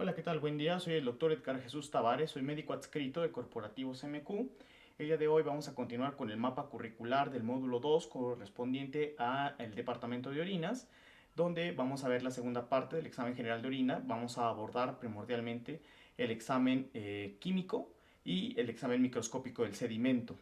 Hola, ¿qué tal? Buen día, soy el doctor Edgar Jesús Tavares, soy médico adscrito de Corporativos MQ. El día de hoy vamos a continuar con el mapa curricular del módulo 2 correspondiente al departamento de orinas, donde vamos a ver la segunda parte del examen general de orina. Vamos a abordar primordialmente el examen químico y el examen microscópico del sedimento.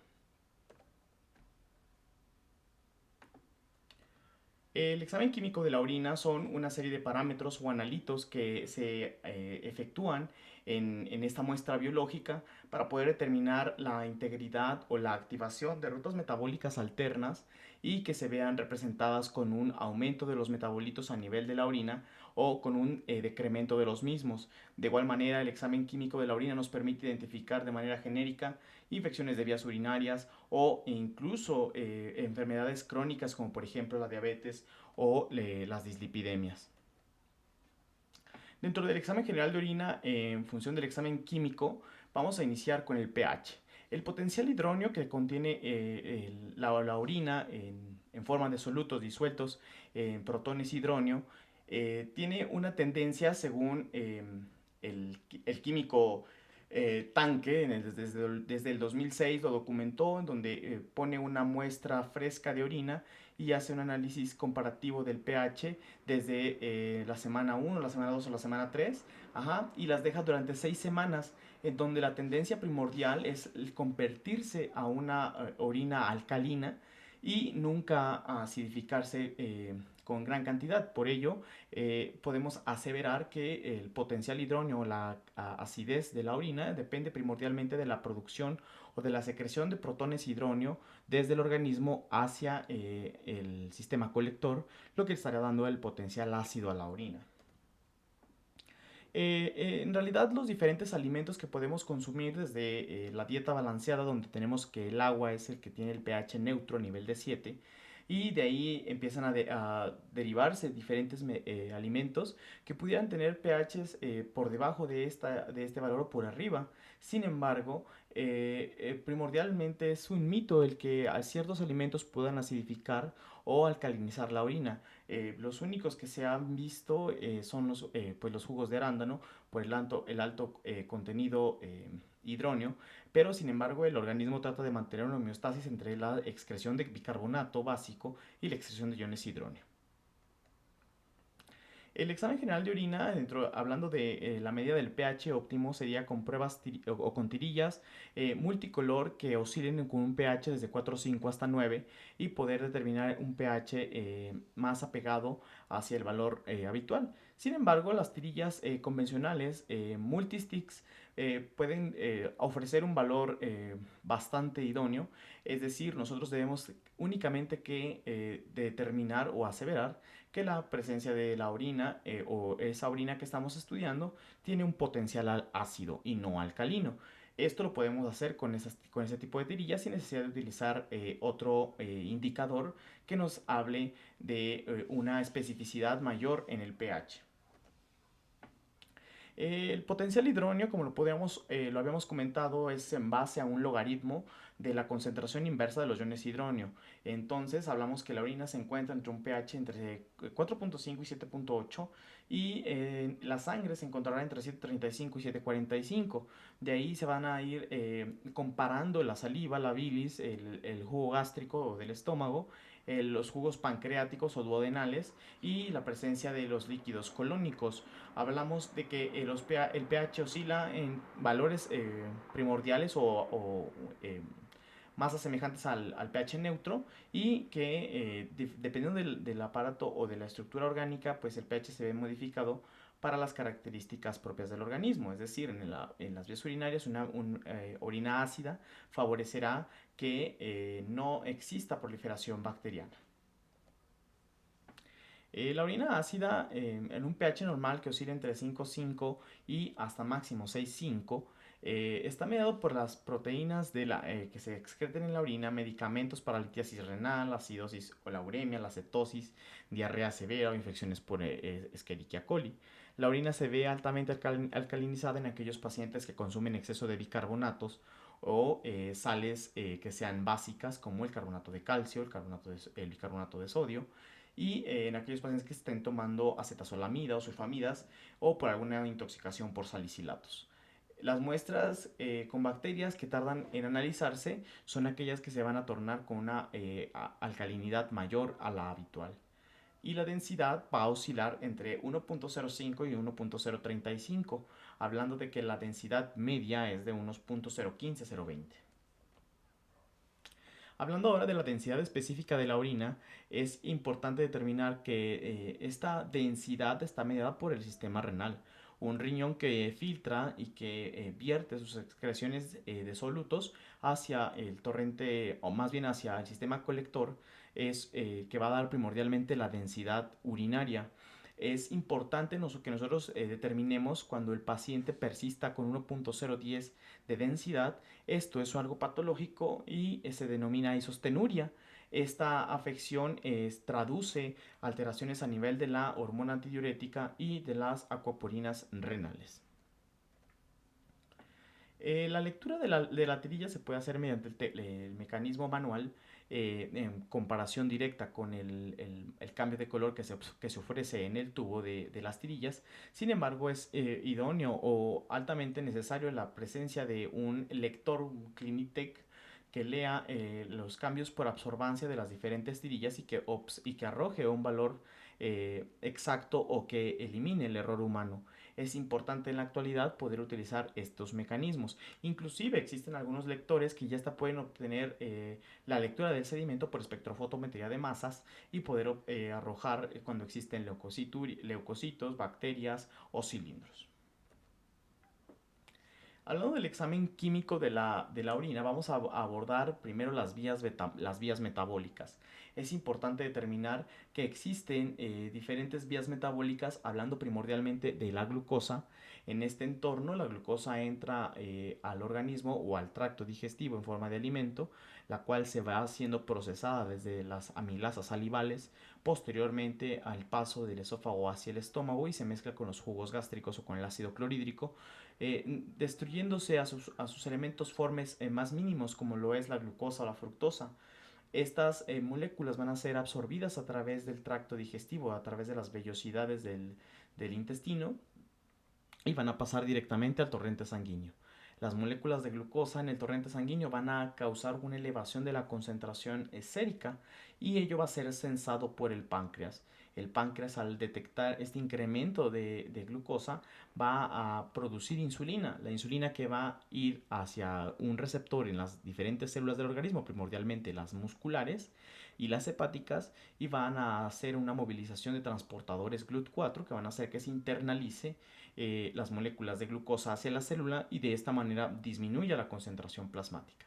El examen químico de la orina son una serie de parámetros o analitos que se efectúan en esta muestra biológica para poder determinar la integridad o la activación de rutas metabólicas alternas y que se vean representadas con un aumento de los metabolitos a nivel de la orina o con un decremento de los mismos. De igual manera, el examen químico de la orina nos permite identificar de manera genérica infecciones de vías urinarias o incluso enfermedades crónicas como por ejemplo la diabetes o las dislipidemias. Dentro del examen general de orina, en función del examen químico, vamos a iniciar con el pH. El potencial hidróneo que contiene la orina en forma de solutos disueltos en protones hidróneo tiene una tendencia según el químico Tanque desde el 2006 lo documentó en donde pone una muestra fresca de orina y hace un análisis comparativo del pH desde la semana 1, la semana 2 o la semana 3, ajá, y las deja durante 6 semanas, en donde la tendencia primordial es el convertirse a una orina alcalina y nunca acidificarse con gran cantidad. Por ello, podemos aseverar que el potencial hidróneo o la acidez de la orina depende primordialmente de la producción o de la secreción de protones hidróneo desde el organismo hacia el sistema colector, lo que estará dando el potencial ácido a la orina. En realidad los diferentes alimentos que podemos consumir desde la dieta balanceada, donde tenemos que el agua es el que tiene el pH neutro a nivel de 7, y de ahí empiezan a derivarse diferentes alimentos que pudieran tener pHs por debajo de este valor o por arriba. Sin embargo, primordialmente es un mito el que a ciertos alimentos puedan acidificar o alcalinizar la orina. Los únicos que se han visto son pues los jugos de arándano por el alto contenido hidróneo, pero sin embargo el organismo trata de mantener una homeostasis entre la excreción de bicarbonato básico y la excreción de iones hidróneo. El examen general de orina, hablando de la medida del pH óptimo, sería con pruebas o con tirillas multicolor que oscilen con un pH desde 4,5 hasta 9 y poder determinar un pH más apegado hacia el valor habitual. Sin embargo, las tirillas convencionales multisticks pueden ofrecer un valor bastante idóneo, es decir, nosotros debemos únicamente que determinar o aseverar que la presencia de la orina o esa orina que estamos estudiando tiene un potencial ácido y no alcalino. Esto lo podemos hacer con ese tipo de tirillas sin necesidad de utilizar otro indicador que nos hable de una especificidad mayor en el pH. El potencial hidróneo, como lo habíamos comentado, es en base a un logaritmo de la concentración inversa de los iones hidróneo. Entonces, hablamos que la orina se encuentra entre un pH entre 4,5 y 7,8 y la sangre se encontrará entre 7,35 y 7,45. De ahí se van a ir comparando la saliva, la bilis, el jugo gástrico del estómago, los jugos pancreáticos o duodenales y la presencia de los líquidos colónicos. Hablamos de que el pH oscila en valores primordiales o masas semejantes al pH neutro y que dependiendo del aparato o de la estructura orgánica, pues el pH se ve modificado para las características propias del organismo. Es decir, en las vías urinarias una orina ácida favorecerá que no exista proliferación bacteriana. La orina ácida en un pH normal que oscila entre 5,5 y hasta máximo 6,5 está mediado por las proteínas que se excreten en la orina, medicamentos para litiasis renal, acidosis o la uremia, la cetosis, diarrea severa o infecciones por Escherichia coli. La orina se ve altamente alcalinizada en aquellos pacientes que consumen exceso de bicarbonatos o sales que sean básicas como el carbonato de calcio, el bicarbonato de sodio y en aquellos pacientes que estén tomando acetazolamida o sulfamidas o por alguna intoxicación por salicilatos. Las muestras con bacterias que tardan en analizarse son aquellas que se van a tornar con una alcalinidad mayor a la habitual. Y la densidad va a oscilar entre 1.05 y 1.035, hablando de que la densidad media es de unos 0.015 a 0.20. Hablando ahora de la densidad específica de la orina, es importante determinar que esta densidad está mediada por el sistema renal. Un riñón que filtra y que vierte sus excreciones de solutos hacia el torrente, o más bien hacia el sistema colector, es que va a dar primordialmente la densidad urinaria. Es importante que nosotros determinemos cuando el paciente persista con 1.010 de densidad. Esto es algo patológico y se denomina isostenuria. Esta afección traduce alteraciones a nivel de la hormona antidiurética y de las acuaporinas renales. La lectura de la tirilla se puede hacer mediante el mecanismo manual en comparación directa con el cambio de color que se ofrece en el tubo de las tirillas. Sin embargo, es idóneo o altamente necesario la presencia de un lector, un Clinitec, que lea los cambios por absorbancia de las diferentes tirillas y que arroje un valor exacto o que elimine el error humano. Es importante en la actualidad poder utilizar estos mecanismos. Inclusive existen algunos lectores que ya hasta pueden obtener la lectura del sedimento por espectrofotometría de masas y poder arrojar cuando existen leucocitos, bacterias o cilindros. Hablando del examen químico de la orina, vamos a abordar primero las vías metabólicas. Es importante determinar que existen diferentes vías metabólicas, hablando primordialmente de la glucosa. En este entorno, la glucosa entra al organismo o al tracto digestivo en forma de alimento, la cual se va siendo procesada desde las amilasas salivales, posteriormente al paso del esófago hacia el estómago y se mezcla con los jugos gástricos o con el ácido clorhídrico, destruyéndose a sus elementos formes más mínimos como lo es la glucosa o la fructosa. Estas moléculas van a ser absorbidas a través del tracto digestivo, a través de las vellosidades del intestino y van a pasar directamente al torrente sanguíneo. Las moléculas de glucosa en el torrente sanguíneo van a causar una elevación de la concentración sérica y ello va a ser sensado por el páncreas. El páncreas, al detectar este incremento de glucosa, va a producir insulina. La insulina que va a ir hacia un receptor en las diferentes células del organismo, primordialmente las musculares y las hepáticas, y van a hacer una movilización de transportadores GLUT4 que van a hacer que se internalice las moléculas de glucosa hacia la célula y de esta manera disminuya la concentración plasmática.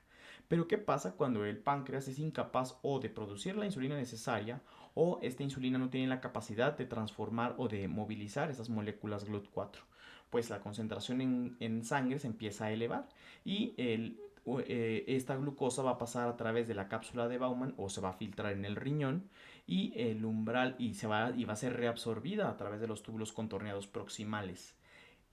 Pero ¿qué pasa cuando el páncreas es incapaz o de producir la insulina necesaria o esta insulina no tiene la capacidad de transformar o de movilizar esas moléculas GLUT4? Pues la concentración en sangre se empieza a elevar y esta glucosa va a pasar a través de la cápsula de Bowman o se va a filtrar en el riñón y el umbral y va a ser reabsorbida a través de los túbulos contorneados proximales.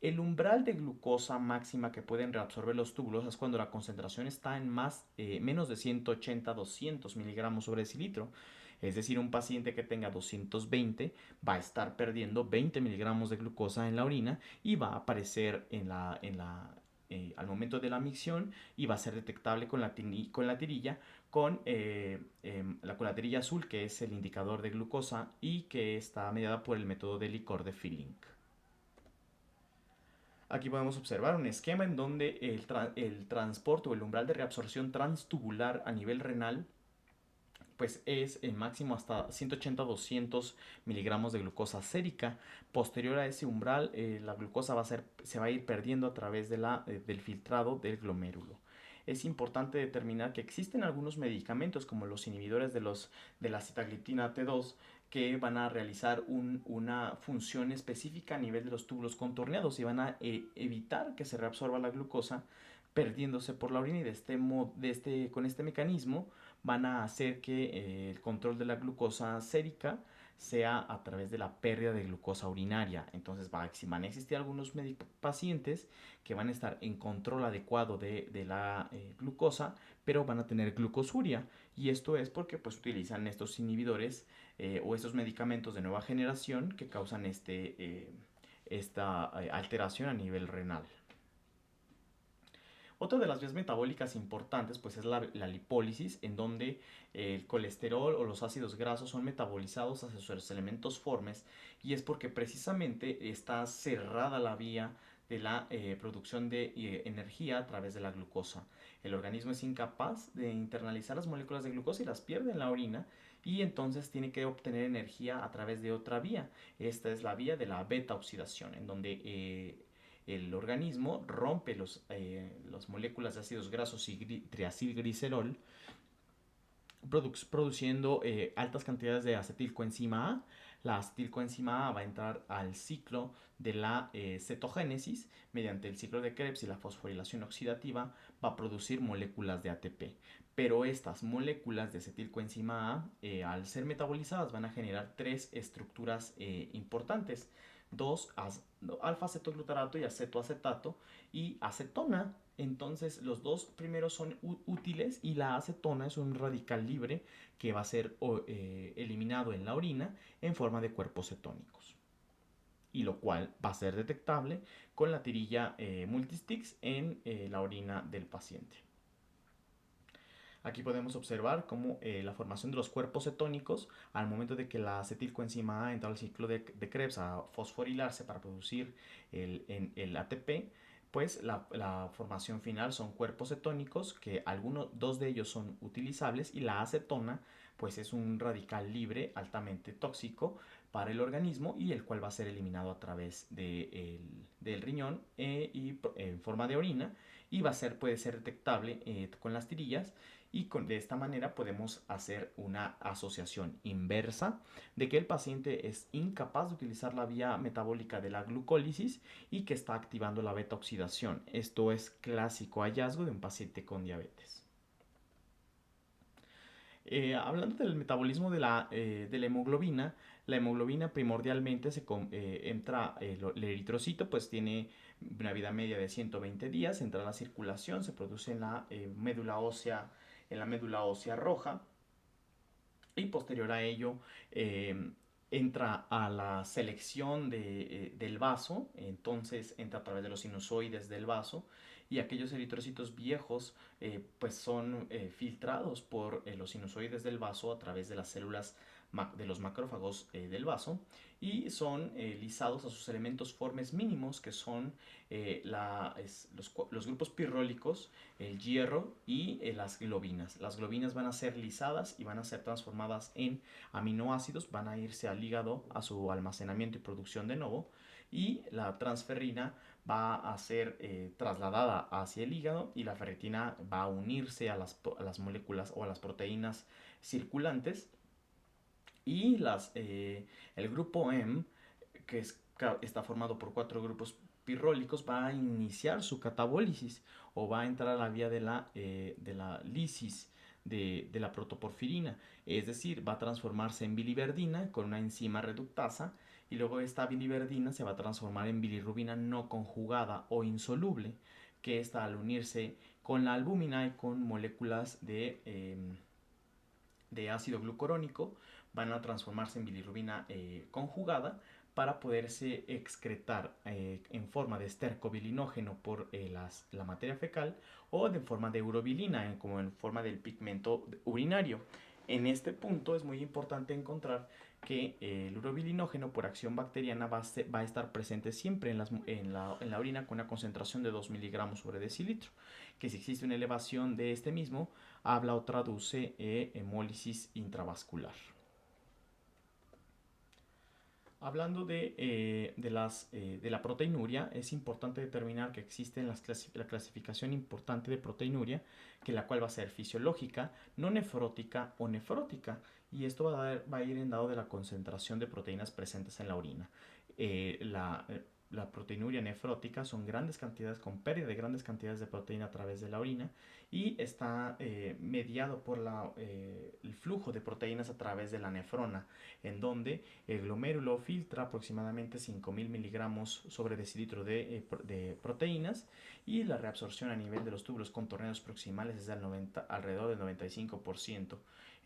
El umbral de glucosa máxima que pueden reabsorber los túbulos es cuando la concentración está en menos de 180-200 miligramos sobre decilitro. Es decir, un paciente que tenga 220 va a estar perdiendo 20 miligramos de glucosa en la orina y va a aparecer al momento de la micción y va a ser detectable con la tirilla con la tirilla azul, que es el indicador de glucosa y que está mediada por el método de licor de Filink. Aquí podemos observar un esquema en donde el transporte o el umbral de reabsorción transtubular a nivel renal pues es el máximo hasta 180-200 miligramos de glucosa sérica. Posterior a ese umbral, la glucosa se va a ir perdiendo a través del filtrado del glomérulo. Es importante determinar que existen algunos medicamentos como los inhibidores de la sitaglitina T2 que van a realizar una función específica a nivel de los túbulos contorneados y van a evitar que se reabsorba la glucosa perdiéndose por la orina y con este mecanismo van a hacer que el control de la glucosa sérica sea a través de la pérdida de glucosa urinaria. Entonces van a existir algunos pacientes que van a estar en control adecuado de la glucosa, pero van a tener glucosuria. Y esto es porque pues utilizan estos inhibidores o estos medicamentos de nueva generación que causan esta alteración a nivel renal. Otra de las vías metabólicas importantes pues es la lipólisis, en donde el colesterol o los ácidos grasos son metabolizados hacia sus elementos formes, y es porque precisamente está cerrada la vía de la producción de energía a través de la glucosa. El organismo es incapaz de internalizar las moléculas de glucosa y las pierde en la orina, y entonces tiene que obtener energía a través de otra vía. Esta es la vía de la beta oxidación, en donde el organismo rompe las moléculas de ácidos grasos y triacilglicerol, produciendo altas cantidades de acetilcoenzima A. La acetilcoenzima A va a entrar al ciclo de la cetogénesis. Mediante el ciclo de Krebs y la fosforilación oxidativa va a producir moléculas de ATP. Pero estas moléculas de acetilcoenzima A, al ser metabolizadas, van a generar tres estructuras importantes: dos alfa-cetoglutarato y acetoacetato y acetona. Entonces los dos primeros son útiles, y la acetona es un radical libre que va a ser eliminado en la orina en forma de cuerpos cetónicos, y lo cual va a ser detectable con la tirilla multisticks en la orina del paciente. Aquí podemos observar cómo la formación de los cuerpos cetónicos, al momento de que la acetilcoenzima A entra al ciclo de Krebs a fosforilarse para producir el ATP, pues la formación final son cuerpos cetónicos, que dos de ellos son utilizables, y la acetona pues es un radical libre altamente tóxico para el organismo, y el cual va a ser eliminado a través del riñón y en forma de orina, y puede ser detectable con las tirillas. Y de esta manera podemos hacer una asociación inversa de que el paciente es incapaz de utilizar la vía metabólica de la glucólisis y que está activando la beta oxidación. Esto es clásico hallazgo de un paciente con diabetes. Hablando del metabolismo de la hemoglobina primordialmente entra, el eritrocito pues tiene una vida media de 120 días, entra a la circulación, se produce en la médula ósea roja, y posterior a ello entra a la selección del vaso. Entonces entra a través de los sinusoides del vaso, y aquellos eritrocitos viejos pues son filtrados por los sinusoides del vaso a través de las células de los macrófagos del vaso, y son lisados a sus elementos formes mínimos, que son los grupos pirrólicos, el hierro y las globinas. Las globinas van a ser lisadas y van a ser transformadas en aminoácidos, van a irse al hígado a su almacenamiento y producción de nuevo, y la transferrina va a ser trasladada hacia el hígado, y la ferritina va a unirse a las moléculas o a las proteínas circulantes, y el grupo M, que está formado por 4 grupos pirrólicos, va a iniciar su catabólisis, o va a entrar a la vía de la lisis de la protoporfirina. Es decir, va a transformarse en biliverdina con una enzima reductasa, y luego esta biliverdina se va a transformar en bilirrubina no conjugada o insoluble, que esta, al unirse con la albúmina y con moléculas de ácido glucurónico, van a transformarse en bilirrubina conjugada, para poderse excretar en forma de estercobilinógeno por la materia fecal, o de forma de urobilina, como en forma del pigmento urinario. En este punto es muy importante encontrar que el urobilinógeno, por acción bacteriana, va a estar presente siempre en la orina con una concentración de 2 miligramos sobre decilitro, que si existe una elevación de este mismo, habla o traduce hemólisis intravascular. Hablando de la proteinuria, es importante determinar que existe la clasificación importante de proteinuria, la cual va a ser fisiológica, no nefrótica o nefrótica, y esto va a ir en dado de la concentración de proteínas presentes en la orina. la proteinuria nefrótica son grandes cantidades, con pérdida de grandes cantidades de proteína a través de la orina, y está mediado por el flujo de proteínas a través de la nefrona, en donde el glomérulo filtra aproximadamente 5.000 miligramos sobre decilitro de proteínas, y la reabsorción a nivel de los túbulos contorneados proximales es alrededor del 95%.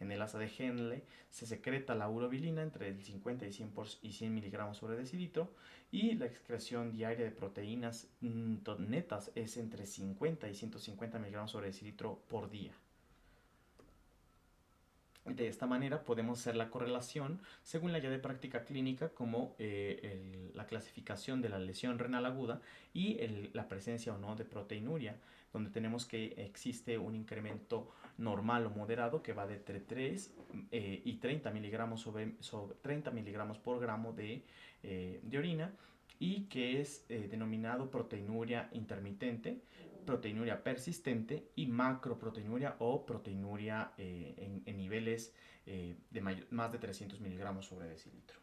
En el asa de Henle se secreta la urobilina entre el 50 y 100 miligramos sobre decilitro, y la excreción diaria de proteínas netas es entre 50 y 150 miligramos sobre decilitro por día. De esta manera podemos hacer la correlación según la guía de práctica clínica, como la clasificación de la lesión renal aguda y la presencia o no de proteinuria, donde tenemos que existe un incremento normal o moderado que va de entre 3 y 30 miligramos, sobre 30 miligramos por gramo de orina, y que es denominado proteinuria intermitente, proteinuria persistente y macroproteinuria o proteinuria en niveles de más de 300 miligramos sobre decilitro.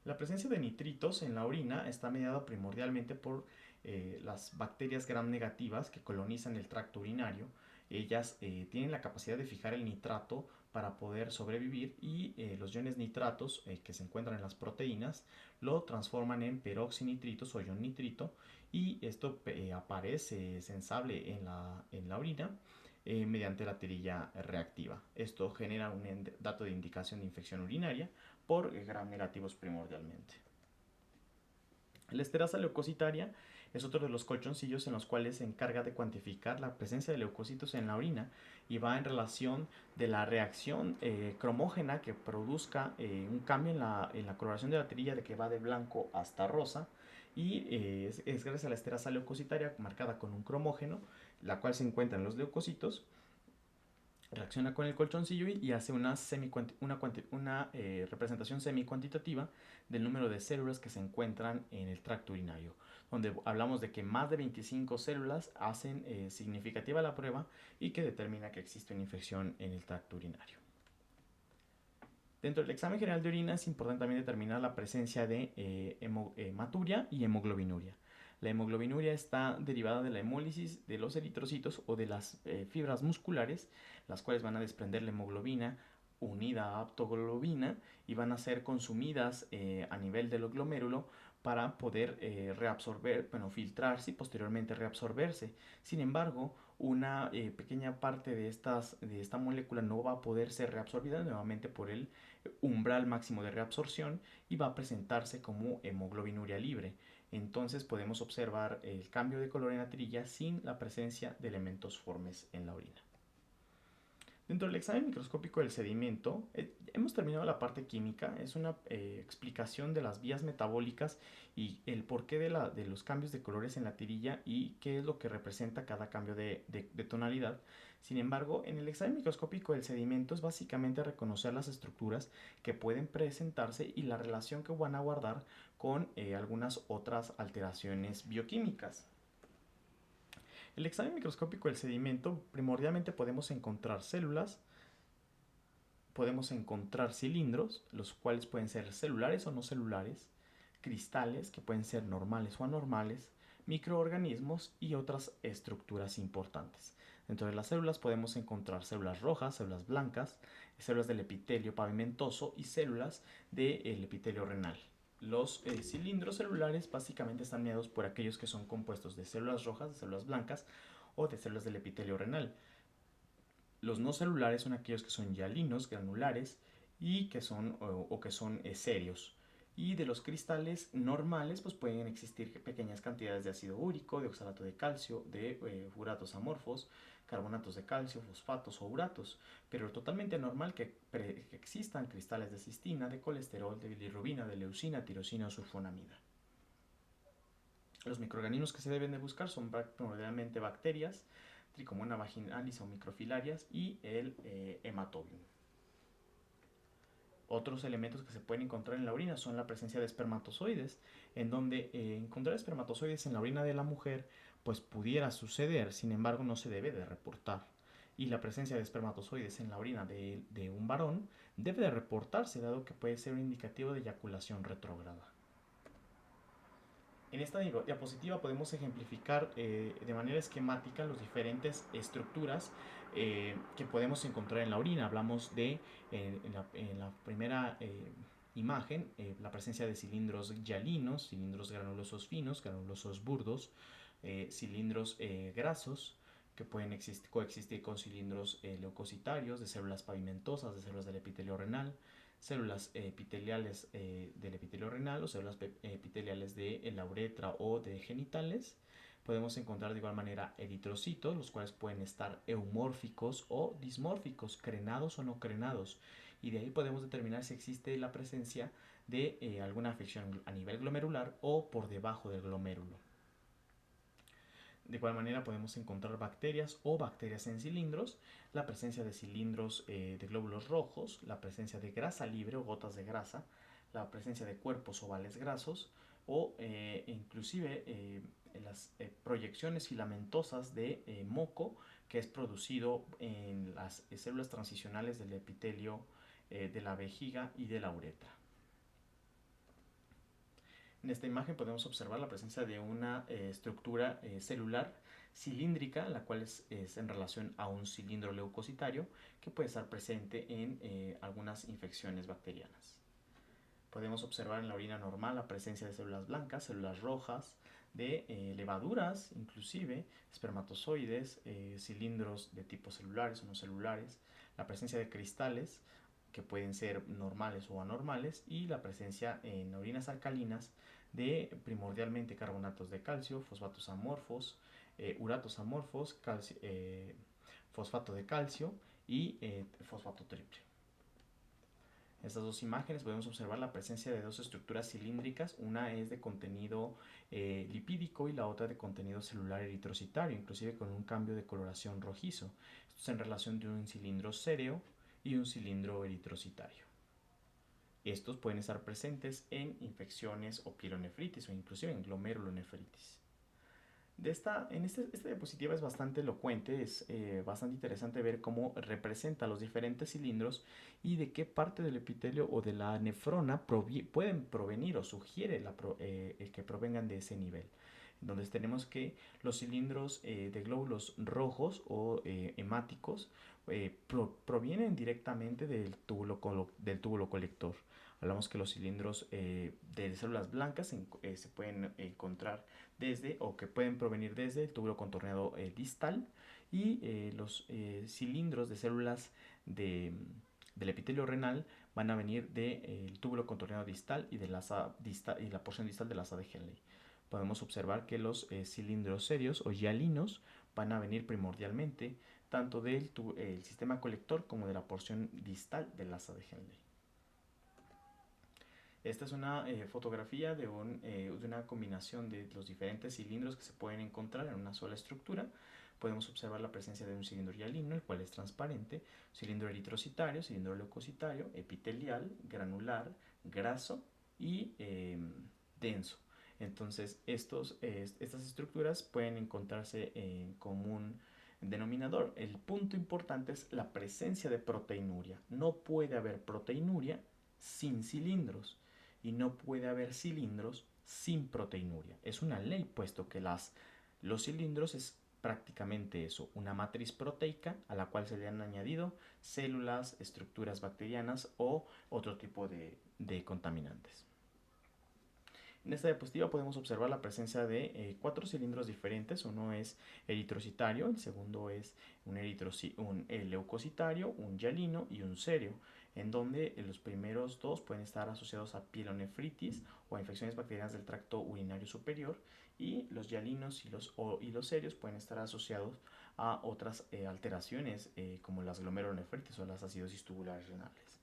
La presencia de nitritos en la orina está mediada primordialmente por las bacterias gram negativas que colonizan el tracto urinario. Ellas tienen la capacidad de fijar el nitrato para poder sobrevivir, y los iones nitratos que se encuentran en las proteínas lo transforman en peroxinitritos o ion nitrito, y esto aparece sensable en la orina mediante la tirilla reactiva. Esto genera un dato de indicación de infección urinaria por gram negativos primordialmente. La esterasa leucocitaria es otro de los colchoncillos en los cuales se encarga de cuantificar la presencia de leucocitos en la orina, y va en relación de la reacción cromógena que produzca un cambio en la coloración de la tirilla, de que va de blanco hasta rosa, y es gracias a la esterasa leucocitaria marcada con un cromógeno, la cual se encuentra en los leucocitos, reacciona con el colchoncillo y hace una representación semi-cuantitativa del número de células que se encuentran en el tracto urinario, donde hablamos de que más de 25 células hacen significativa la prueba y que determina que existe una infección en el tracto urinario. Dentro del examen general de orina es importante también determinar la presencia de hematuria y hemoglobinuria. La hemoglobinuria está derivada de la hemólisis de los eritrocitos o de las fibras musculares, las cuales van a desprender la hemoglobina unida a aptoglobina y van a ser consumidas a nivel del glomérulo para poder filtrarse y posteriormente reabsorberse. Sin embargo, una pequeña parte de esta molécula no va a poder ser reabsorbida nuevamente por el umbral máximo de reabsorción, y va a presentarse como hemoglobinuria libre. Entonces podemos observar el cambio de color en la tirilla sin la presencia de elementos formes en la orina. Dentro del examen microscópico del sedimento, hemos terminado la parte química. Es una explicación de las vías metabólicas y el porqué de los cambios de colores en la tirilla y qué es lo que representa cada cambio de tonalidad. Sin embargo, en el examen microscópico del sedimento es básicamente reconocer las estructuras que pueden presentarse y la relación que van a guardar con algunas otras alteraciones bioquímicas. El examen microscópico del sedimento, primordialmente podemos encontrar células, podemos encontrar cilindros, los cuales pueden ser celulares o no celulares, cristales, que pueden ser normales o anormales, microorganismos y otras estructuras importantes. Dentro de las células podemos encontrar células rojas, células blancas, células del epitelio pavimentoso y células del epitelio renal. Los cilindros celulares básicamente están mediados por aquellos que son compuestos de células rojas, de células blancas o de células del epitelio renal. Los no celulares son aquellos que son hialinos, granulares y que son serios. Y de los cristales normales, pues pueden existir pequeñas cantidades de ácido úrico, de oxalato de calcio, de uratos amorfos, carbonatos de calcio, fosfatos o uratos. Pero totalmente anormal que existan cristales de cistina, de colesterol, de bilirrubina, de leucina, tirosina o sulfonamida. Los microorganismos que se deben de buscar son primordialmente bacterias, Trichomona vaginalis o microfilarias, y el hematobium. Otros elementos que se pueden encontrar en la orina son la presencia de espermatozoides, en donde encontrar espermatozoides en la orina de la mujer pues pudiera suceder, sin embargo no se debe de reportar. Y la presencia de espermatozoides en la orina de un varón debe de reportarse, dado que puede ser un indicativo de eyaculación retrógrada. En esta diapositiva podemos ejemplificar de manera esquemática las diferentes estructuras que podemos encontrar en la orina. Hablamos de, en la primera imagen, la presencia de cilindros hialinos, cilindros granulosos finos, granulosos burdos, cilindros grasos, que pueden coexistir con cilindros leucocitarios, de células pavimentosas, de células del epitelio renal, células epiteliales del epitelio renal o células epiteliales de la uretra o de genitales. Podemos encontrar de igual manera eritrocitos, los cuales pueden estar eumórficos o dismórficos, crenados o no crenados. Y de ahí podemos determinar si existe la presencia de alguna afección a nivel glomerular o por debajo del glomérulo. De igual manera podemos encontrar bacterias o bacterias en cilindros, la presencia de cilindros de glóbulos rojos, la presencia de grasa libre o gotas de grasa, la presencia de cuerpos ovales grasos o inclusive las proyecciones filamentosas de moco que es producido en las células transicionales del epitelio de la vejiga y de la uretra. En esta imagen podemos observar la presencia de una estructura celular cilíndrica, la cual es en relación a un cilindro leucocitario que puede estar presente en algunas infecciones bacterianas. Podemos observar en la orina normal la presencia de células blancas, células rojas, de levaduras, inclusive espermatozoides, cilindros de tipo celulares o no celulares, la presencia de cristales que pueden ser normales o anormales y la presencia en orinas alcalinas de primordialmente carbonatos de calcio, fosfatos amorfos, uratos amorfos, fosfato de calcio y fosfato triple. En estas dos imágenes podemos observar la presencia de dos estructuras cilíndricas, una es de contenido lipídico y la otra de contenido celular eritrocitario, inclusive con un cambio de coloración rojizo. Esto es en relación de un cilindro séreo y un cilindro eritrocitario. Estos pueden estar presentes en infecciones o pielonefritis o inclusive en glomerulonefritis. Esta diapositiva es bastante elocuente, es bastante interesante ver cómo representa los diferentes cilindros y de qué parte del epitelio o de la nefrona pueden provenir o sugiere el que provengan de ese nivel. Donde tenemos que los cilindros de glóbulos rojos o hemáticos provienen directamente del túbulo colector. Hablamos que los cilindros de células blancas se pueden encontrar desde o que pueden provenir desde el túbulo contorneado distal y los cilindros de células del epitelio renal van a venir del túbulo contorneado distal y de la porción distal del asa de Henle. Podemos observar que los cilindros serios o hialinos van a venir primordialmente tanto del sistema colector como de la porción distal del asa de Henle. Esta es una fotografía de una combinación de los diferentes cilindros que se pueden encontrar en una sola estructura. Podemos observar la presencia de un cilindro hialino, el cual es transparente, cilindro eritrocitario, cilindro leucocitario, epitelial, granular, graso y denso. Entonces, estas estructuras pueden encontrarse en común denominador. El punto importante es la presencia de proteinuria. No puede haber proteinuria sin cilindros y no puede haber cilindros sin proteinuria. Es una ley, puesto que los cilindros es prácticamente eso, una matriz proteica a la cual se le han añadido células, estructuras bacterianas o otro tipo de contaminantes. En esta diapositiva podemos observar la presencia de 4 cilindros diferentes. Uno es eritrocitario, el segundo es un leucocitario, un hialino y un serio, en donde los primeros dos pueden estar asociados a pielonefritis o a infecciones bacterianas del tracto urinario superior, y los hialinos y los serios pueden estar asociados a otras alteraciones como las glomerulonefritis o las acidosis tubulares renales.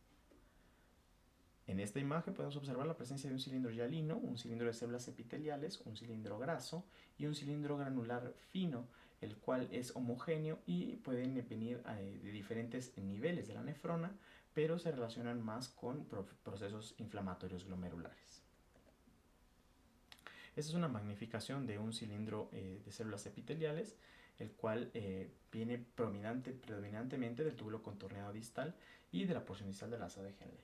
En esta imagen podemos observar la presencia de un cilindro hialino, un cilindro de células epiteliales, un cilindro graso y un cilindro granular fino, el cual es homogéneo y pueden venir de diferentes niveles de la nefrona, pero se relacionan más con procesos inflamatorios glomerulares. Esta es una magnificación de un cilindro de células epiteliales, el cual viene predominantemente del túbulo contorneado distal y de la porción distal del asa de Henle.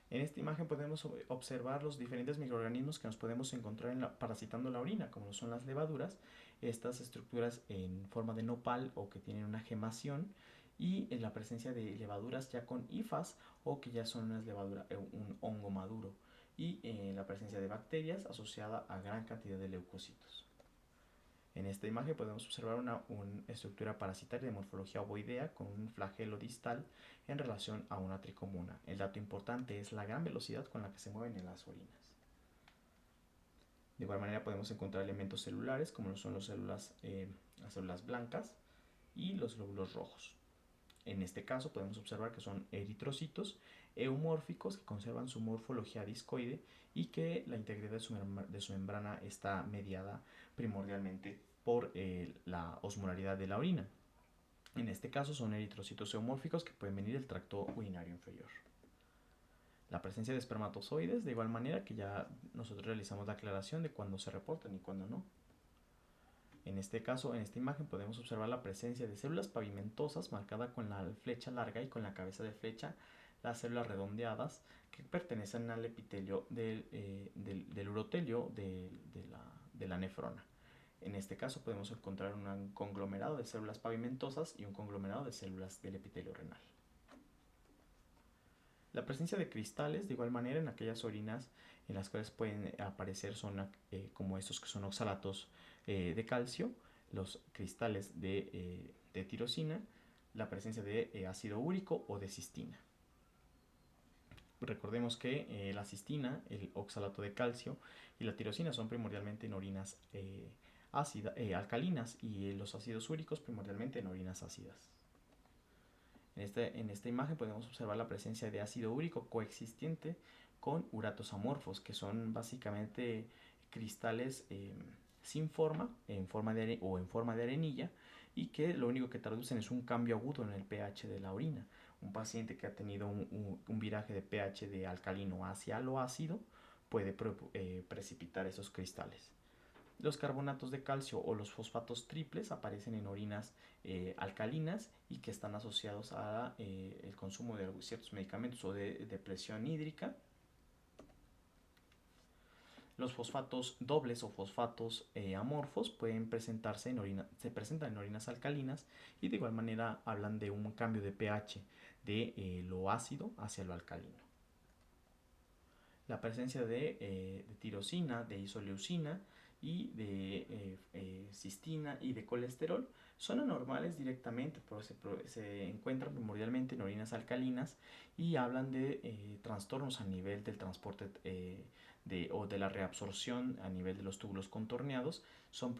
En esta imagen podemos observar los diferentes microorganismos que nos podemos encontrar parasitando la orina, como son las levaduras, estas estructuras en forma de nopal o que tienen una gemación, y en la presencia de levaduras ya con hifas o que ya son un hongo maduro, y la presencia de bacterias asociada a gran cantidad de leucocitos. En esta imagen podemos observar una estructura parasitaria de morfología ovoidea con un flagelo distal en relación a una tricomuna. El dato importante es la gran velocidad con la que se mueven en las orinas. De igual manera podemos encontrar elementos celulares como son las células blancas y los glóbulos rojos. En este caso podemos observar que son eritrocitos eumórficos que conservan su morfología discoide y que la integridad de su membrana está mediada primordialmente por la osmolaridad de la orina. En este caso son eritrocitos eumórficos que pueden venir del tracto urinario inferior. La presencia de espermatozoides, de igual manera que ya nosotros realizamos la aclaración de cuándo se reportan y cuándo no. En este caso, en esta imagen podemos observar la presencia de células pavimentosas marcada con la flecha larga y con la cabeza de flecha las células redondeadas que pertenecen al epitelio del urotelio de la nefrona. En este caso podemos encontrar un conglomerado de células pavimentosas y un conglomerado de células del epitelio renal. La presencia de cristales, de igual manera, en aquellas orinas en las cuales pueden aparecer como estos que son oxalatos de calcio, los cristales de tirosina, la presencia de ácido úrico o de cistina. Recordemos que la cistina, el oxalato de calcio y la tirosina son primordialmente en orinas alcalinas y los ácidos úricos primordialmente en orinas ácidas. En esta imagen podemos observar la presencia de ácido úrico coexistente con uratos amorfos, que son básicamente cristales sin forma, en forma de arenilla, y que lo único que traducen es un cambio agudo en el pH de la orina. Un paciente que ha tenido un viraje de pH de alcalino hacia lo ácido puede precipitar esos cristales. Los carbonatos de calcio o los fosfatos triples aparecen en orinas alcalinas y que están asociados a el consumo de ciertos medicamentos o de depresión hídrica. Los fosfatos dobles o fosfatos amorfos se presentan en orinas alcalinas y de igual manera hablan de un cambio de pH de lo ácido hacia lo alcalino. La presencia de tirosina, de isoleucina y de cistina y de colesterol son anormales directamente, pero se encuentran primordialmente en orinas alcalinas y hablan de trastornos a nivel del transporte o de la reabsorción a nivel de los túbulos contorneados. Son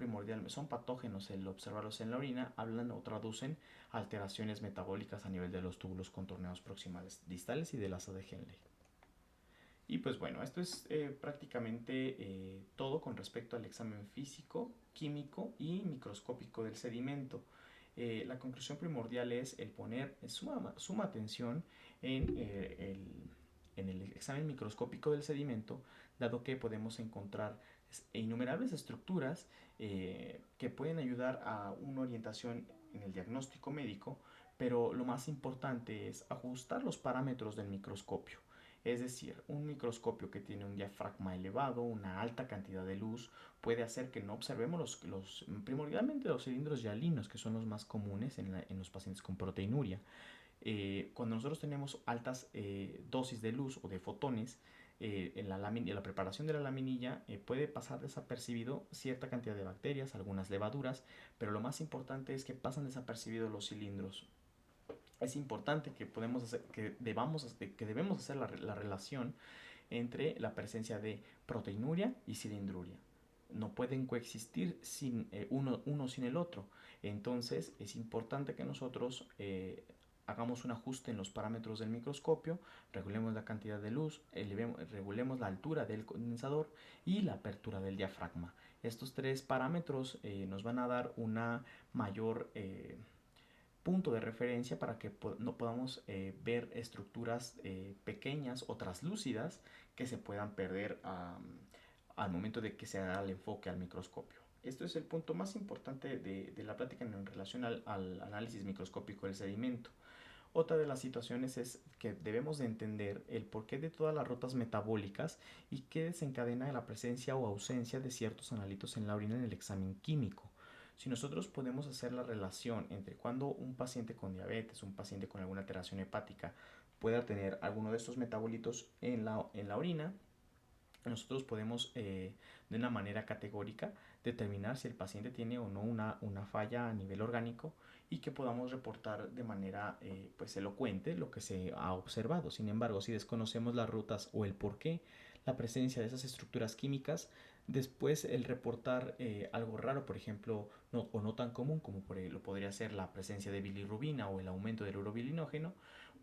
patógenos el observarlos en la orina, hablan o traducen alteraciones metabólicas a nivel de los túbulos contorneados proximales distales y de la asa de Henle. Y pues bueno, esto es prácticamente todo con respecto al examen físico, químico y microscópico del sedimento. La conclusión primordial es el poner suma atención en el examen microscópico del sedimento, dado que podemos encontrar innumerables estructuras que pueden ayudar a una orientación en el diagnóstico médico, pero lo más importante es ajustar los parámetros del microscopio. Es decir, un microscopio que tiene un diafragma elevado, una alta cantidad de luz, puede hacer que no observemos primordialmente los cilindros hialinos, que son los más comunes en los pacientes con proteinuria. Cuando nosotros tenemos altas dosis de luz o de fotones, en la preparación de la laminilla puede pasar desapercibido cierta cantidad de bacterias, algunas levaduras, pero lo más importante es que pasan desapercibidos los cilindros. Es importante que debemos hacer la relación entre la presencia de proteinuria y cilindruria. No pueden coexistir uno sin el otro. Entonces es importante que nosotros hagamos un ajuste en los parámetros del microscopio, regulemos la cantidad de luz, regulemos la altura del condensador y la apertura del diafragma. Estos tres parámetros nos van a dar una mayor punto de referencia para que no podamos ver estructuras pequeñas o translúcidas que se puedan perder al momento de que se haga el enfoque al microscopio. Esto es el punto más importante de la plática en relación al análisis microscópico del sedimento. Otra de las situaciones es que debemos de entender el porqué de todas las rutas metabólicas y qué desencadena la presencia o ausencia de ciertos analitos en la orina en el examen químico. Si nosotros podemos hacer la relación entre cuando un paciente con diabetes, un paciente con alguna alteración hepática pueda tener alguno de estos metabolitos en la orina, nosotros podemos de una manera categórica determinar si el paciente tiene o no una falla a nivel orgánico y que podamos reportar de manera pues elocuente lo que se ha observado. Sin embargo, si desconocemos las rutas o el por qué la presencia de esas estructuras químicas, después el reportar algo raro, por ejemplo, no, o no tan común como lo podría ser la presencia de bilirrubina o el aumento del urobilinógeno,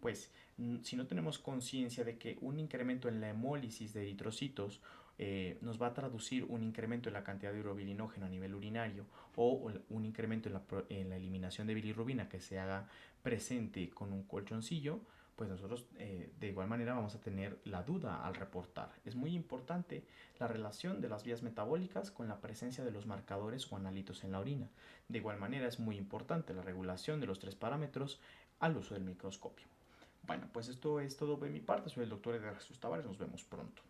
pues si no tenemos conciencia de que un incremento en la hemólisis de eritrocitos nos va a traducir un incremento en la cantidad de urobilinógeno a nivel urinario o un incremento en la eliminación de bilirrubina que se haga presente con un colchoncillo, pues nosotros de igual manera vamos a tener la duda al reportar. Es muy importante la relación de las vías metabólicas con la presencia de los marcadores o analitos en la orina. De igual manera es muy importante la regulación de los tres parámetros al uso del microscopio. Bueno, pues esto es todo de mi parte. Soy el doctor Edgar Jesús Tavares. Nos vemos pronto.